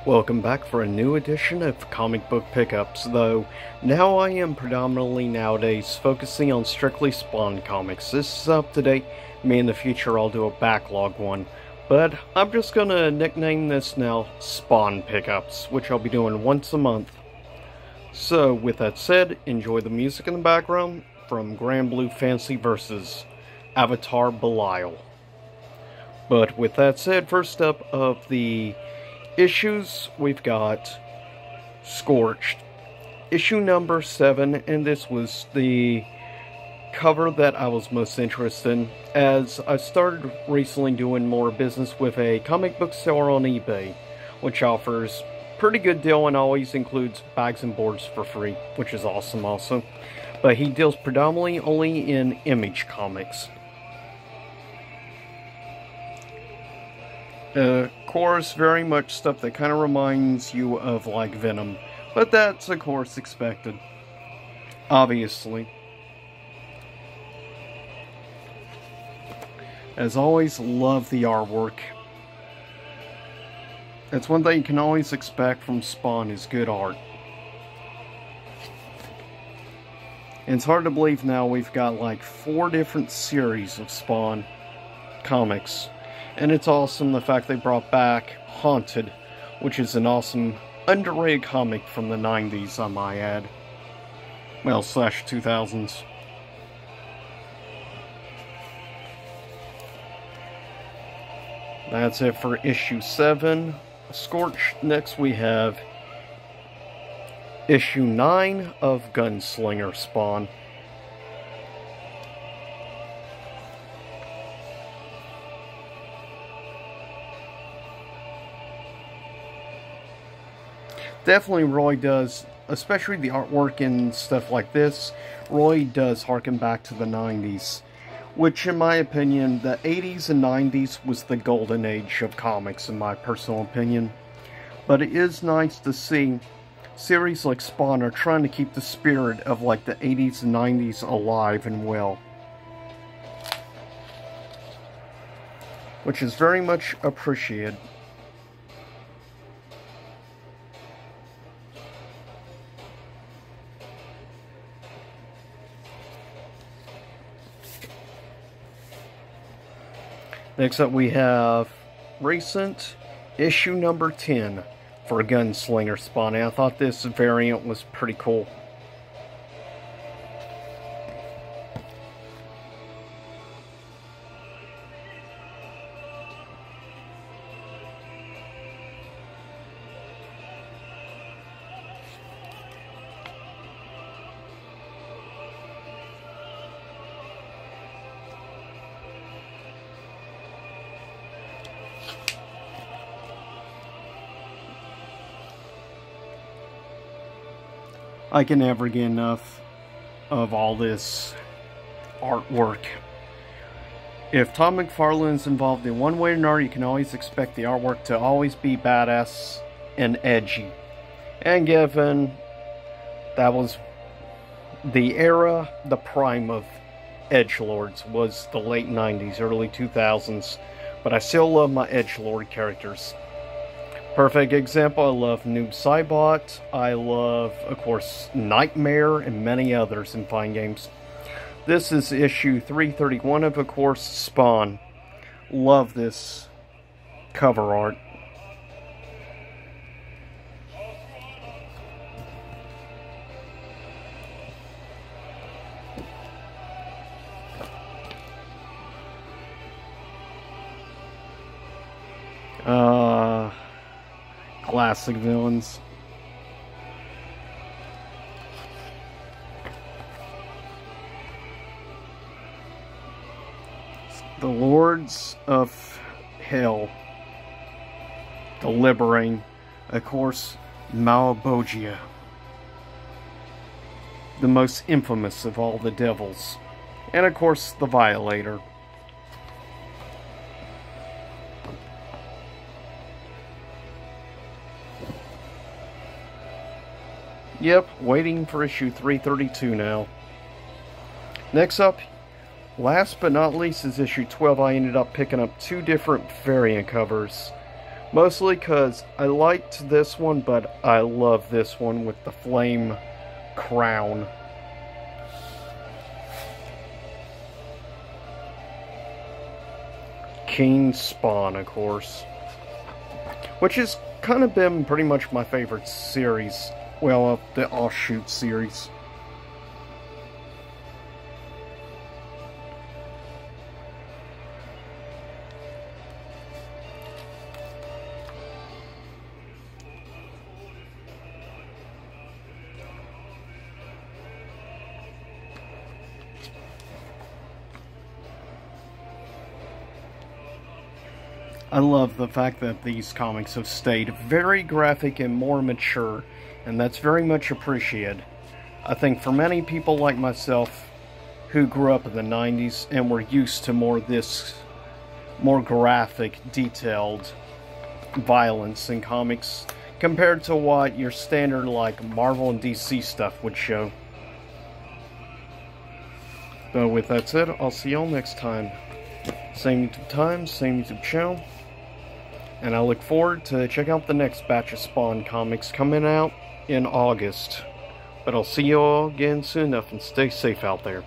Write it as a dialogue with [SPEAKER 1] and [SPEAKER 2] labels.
[SPEAKER 1] Welcome back for a new edition of Comic Book Pickups, though now I am predominantly nowadays focusing on strictly Spawn comics. This is up to date. Maybe in the future I'll do a backlog one, but I'm just gonna nickname this now Spawn Pickups, which I'll be doing once a month. So with that said, enjoy the music in the background from Granblue Fantasy vs. Avatar Belial. But with that said, first up of the issues, we've got Scorched, issue number 7, and this was the cover that I was most interested in, as I started recently doing more business with a comic book seller on eBay, which offers pretty good deal and always includes bags and boards for free, which is awesome also. But he deals predominantly only in Image comics. Of course, very much stuff that kind of reminds you of, like, Venom. But that's, of course, expected. Obviously. As always, love the artwork. That's one thing you can always expect from Spawn, is good art. And it's hard to believe now we've got, like, 4 different series of Spawn comics. And it's awesome the fact they brought back Haunted, which is an awesome, underrated comic from the 90s, I might add. Well, slash 2000s. That's it for issue 7. Scorch. Next we have issue 9 of Gunslinger Spawn. Definitely Roy does, especially the artwork and stuff like this, Roy does harken back to the 90s. Which, in my opinion, the 80s and 90s was the golden age of comics, in my personal opinion. But it is nice to see series like Spawn are trying to keep the spirit of, like, the 80s and 90s alive and well. Which is very much appreciated. Next up we have recent issue number 10 for Gunslinger Spawn. And I thought this variant was pretty cool. I can never get enough of all this artwork. If Todd McFarlane's involved in one way or another, you can always expect the artwork to always be badass and edgy. And given that was the era, the prime of edgelords was the late 90s, early 2000s. But I still love my edgelord characters. Perfect example, I love Noob Saibot, I love, of course, Nightmare, and many others in fine games. This is issue 331 of course, Spawn. Love this cover art. Classic villains. The Lords of Hell. Deliberating. Of course, Malebolgia. The most infamous of all the devils. And of course, the Violator. Yep, waiting for issue 332 now. Next up, last but not least, is issue 12. I ended up picking up 2 different variant covers. Mostly because I liked this one, but I love this one with the flame crown. King Spawn, of course. Which has kind of been pretty much my favorite series. Well, the offshoot series. I love the fact that these comics have stayed very graphic and more mature, and that's very much appreciated. I think for many people like myself who grew up in the 90s and were used to more graphic, detailed violence in comics compared to what your standard like Marvel and DC stuff would show. But with that said, I'll see y'all next time. Same YouTube time, same YouTube channel. And I look forward to check out the next batch of Spawn comics coming out in August. But I'll see you all again soon enough, and stay safe out there.